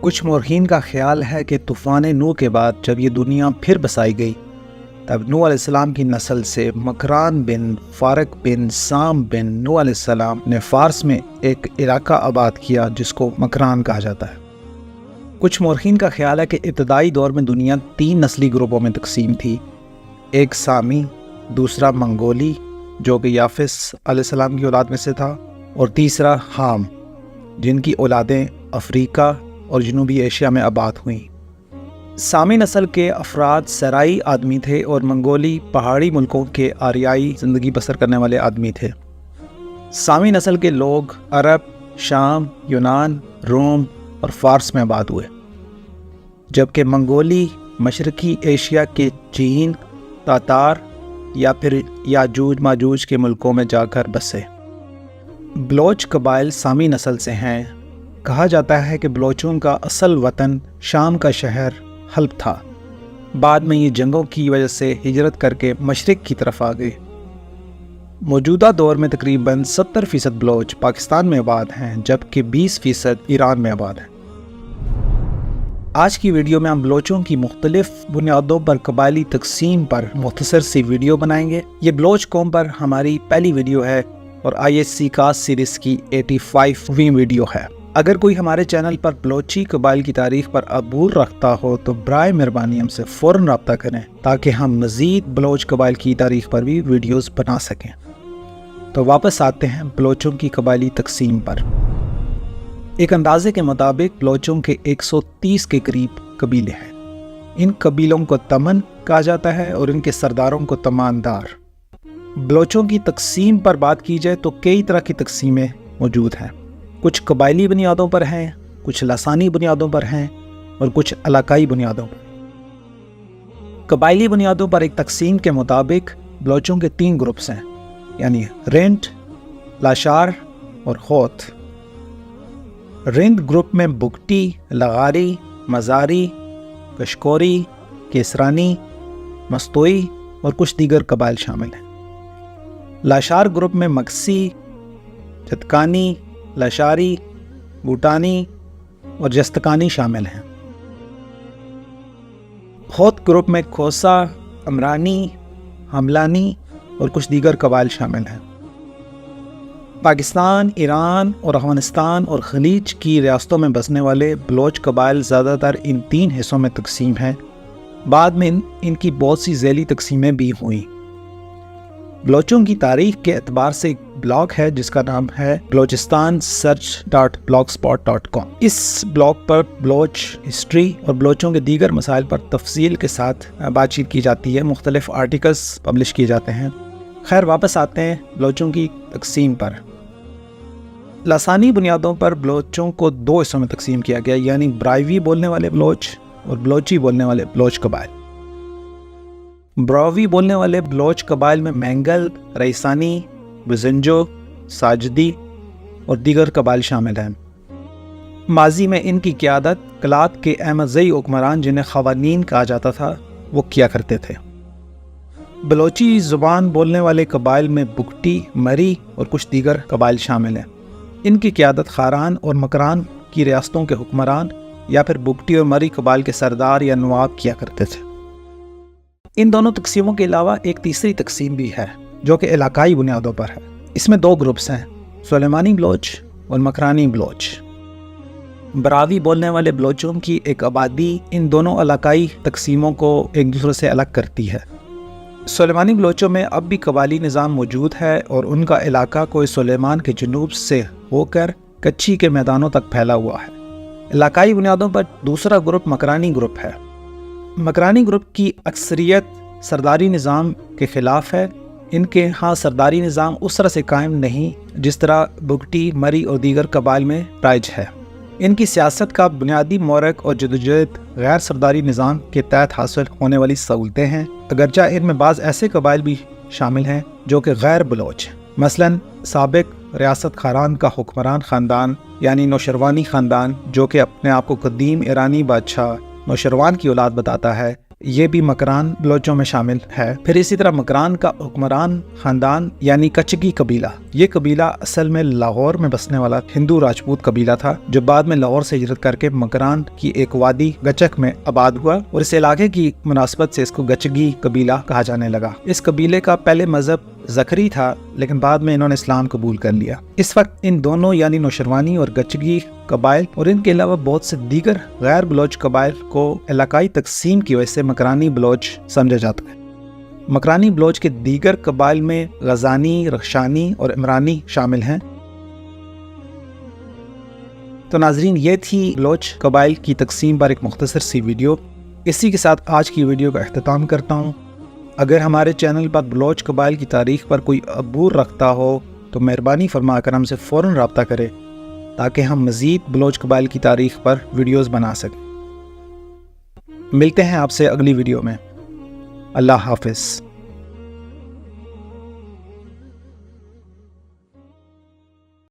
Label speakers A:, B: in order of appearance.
A: کچھ مورخین کا خیال ہے کہ طوفان نوح کے بعد جب یہ دنیا پھر بسائی گئی تب نوح علیہ السلام کی نسل سے مکران بن فارق بن سام بن نوح علیہ السلام نے فارس میں ایک علاقہ آباد کیا جس کو مکران کہا جاتا ہے۔ کچھ مورخین کا خیال ہے کہ ابتدائی دور میں دنیا 3 نسلی گروپوں میں تقسیم تھی، ایک سامی، دوسرا منگولی جو کہ یافس علیہ السلام کی اولاد میں سے تھا، اور تیسرا حام جن کی اولادیں افریقہ اور جنوبی ایشیا میں آباد ہوئیں۔ سامی نسل کے افراد صحرائی آدمی تھے اور منگولی پہاڑی ملکوں کے آریائی زندگی بسر کرنے والے آدمی تھے۔ سامی نسل کے لوگ عرب، شام، یونان، روم اور فارس میں آباد ہوئے، جبکہ منگولی مشرقی ایشیا کے چین، تاتار یا پھر یاجوج ماجوج کے ملکوں میں جا کر بسے۔ بلوچ قبائل سامی نسل سے ہیں۔ کہا جاتا ہے کہ بلوچوں کا اصل وطن شام کا شہر حلب تھا، بعد میں یہ جنگوں کی وجہ سے ہجرت کر کے مشرق کی طرف آ گئے۔ موجودہ دور میں تقریباً 70% بلوچ پاکستان میں آباد ہیں، جبکہ 20% ایران میں آباد ہیں۔ آج کی ویڈیو میں ہم بلوچوں کی مختلف بنیادوں پر قبائلی تقسیم پر مختصر سی ویڈیو بنائیں گے۔ یہ بلوچ قوم پر ہماری پہلی ویڈیو ہے اور ISC کاسٹ سیریز کی 85ویں ویڈیو ہے۔ اگر کوئی ہمارے چینل پر بلوچی قبائل کی تاریخ پر عبور رکھتا ہو تو برائے مہربانی ہم سے فوراً رابطہ کریں تاکہ ہم مزید بلوچ قبائل کی تاریخ پر بھی ویڈیوز بنا سکیں۔ تو واپس آتے ہیں بلوچوں کی قبائلی تقسیم پر۔ ایک اندازے کے مطابق بلوچوں کے 130 کے قریب قبیلے ہیں۔ ان قبیلوں کو تمن کہا جاتا ہے اور ان کے سرداروں کو تماندار۔ بلوچوں کی تقسیم پر بات کی جائے تو کئی طرح کی تقسیمیں موجود ہیں۔ کچھ قبائلی بنیادوں پر ہیں، کچھ لسانی بنیادوں پر ہیں اور کچھ علاقائی بنیادوں پر۔ قبائلی بنیادوں پر ایک تقسیم کے مطابق بلوچوں کے 3 گروپس ہیں، یعنی رنٹ، لاشار اور خوت۔ رند گروپ میں بگٹی، لغاری، مزاری، کشکوری، کیسرانی، مستوئی اور کچھ دیگر قبائل شامل ہیں۔ لاشار گروپ میں مکسی، چتکانی، لاشاری، بوٹانی اور جستکانی شامل ہیں۔ خوت گروپ میں کھوسا، امرانی، حملانی اور کچھ دیگر قبائل شامل ہیں۔ پاکستان، ایران اور افغانستان اور خلیج کی ریاستوں میں بسنے والے بلوچ قبائل زیادہ تر ان 3 حصوں میں تقسیم ہیں۔ بعد میں ان کی بہت سی ذیلی تقسیمیں بھی ہوئیں۔ بلوچوں کی تاریخ کے اعتبار سے ایک بلاگ ہے جس کا نام ہے balochistansearch.blogspot.com۔ اس بلاگ پر بلوچ ہسٹری اور بلوچوں کے دیگر مسائل پر تفصیل کے ساتھ بات چیت کی جاتی ہے، مختلف آرٹیکلز پبلش کیے جاتے ہیں۔ خیر واپس آتے ہیں بلوچوں کی تقسیم پر۔ لسانی بنیادوں پر بلوچوں کو 2 حصوں میں تقسیم کیا گیا، یعنی براوی بولنے والے بلوچ اور بلوچی بولنے والے بلوچ قبائل۔ براوی بولنے والے بلوچ قبائل میں مینگل، ریسانی، بزنجو، ساجدی اور دیگر قبائل شامل ہیں۔ ماضی میں ان کی قیادت کلات کے احمدزئی حکمران جنہیں خوانین کہا جاتا تھا وہ کیا کرتے تھے۔ بلوچی زبان بولنے والے قبائل میں بگٹی، مری اور کچھ دیگر قبائل شامل ہیں۔ ان کی قیادت خاران اور مکران کی ریاستوں کے حکمران یا پھر بگٹی اور مری قبائل کے سردار یا نواب کیا کرتے تھے۔ ان دونوں تقسیموں کے علاوہ ایک تیسری تقسیم بھی ہے جو کہ علاقائی بنیادوں پر ہے۔ اس میں 2 گروپس ہیں، سلیمانی بلوچ اور مکرانی بلوچ۔ براوی بولنے والے بلوچوں کی ایک آبادی ان دونوں علاقائی تقسیموں کو ایک دوسرے سے الگ کرتی ہے۔ سلیمانی بلوچوں میں اب بھی قبائلی نظام موجود ہے اور ان کا علاقہ کوہ سلیمان کے جنوب سے ہو کر کچھی کے میدانوں تک پھیلا ہوا ہے۔ علاقائی بنیادوں پر دوسرا گروپ مکرانی گروپ ہے۔ مکرانی گروپ کی اکثریت سرداری نظام کے خلاف ہے۔ ان کے ہاں سرداری نظام اس طرح سے قائم نہیں جس طرح بگٹی، مری اور دیگر قبائل میں رائج ہے۔ ان کی سیاست کا بنیادی محرک اور جدوجہد غیر سرداری نظام کے تحت حاصل ہونے والی سہولتیں ہیں، اگرچہ ان میں بعض ایسے قبائل بھی شامل ہیں جو کہ غیر بلوچ ہیں۔ مثلاً سابق ریاست خاران کا حکمران خاندان یعنی نوشروانی خاندان جو کہ اپنے آپ کو قدیم ایرانی بادشاہ نوشروان کی اولاد بتاتا ہے، یہ بھی مکران بلوچوں میں شامل ہے۔ پھر اسی طرح مکران کا حکمران خاندان یعنی کچگی قبیلہ، یہ قبیلہ اصل میں لاہور میں بسنے والا ہندو راجپوت قبیلہ تھا، جو بعد میں لاہور سے ہجرت کر کے مکران کی ایک وادی گچک میں آباد ہوا اور اس علاقے کی مناسبت سے اس کو گچگی قبیلہ کہا جانے لگا۔ اس قبیلے کا پہلے مذہب زکری تھا، لیکن بعد میں انہوں نے اسلام قبول کر لیا۔ اس وقت ان دونوں یعنی نوشروانی اور گچگی قبائل اور ان کے علاوہ بہت سے دیگر غیر بلوچ قبائل کو علاقائی تقسیم کی وجہ سے مکرانی بلوچ سمجھا جاتا ہے۔ مکرانی بلوچ کے دیگر قبائل میں غزانی، رخشانی اور عمرانی شامل ہیں۔ تو ناظرین، یہ تھی بلوچ قبائل کی تقسیم پر ایک مختصر سی ویڈیو۔ اسی کے ساتھ آج کی ویڈیو کا اختتام کرتا ہوں۔ اگر ہمارے چینل پر بلوچ قبائل کی تاریخ پر کوئی عبور رکھتا ہو تو مہربانی فرما کر ہم سے فوراً رابطہ کرے تاکہ ہم مزید بلوچ قبائل کی تاریخ پر ویڈیوز بنا سکیں۔ ملتے ہیں آپ سے اگلی ویڈیو میں۔ اللہ حافظ۔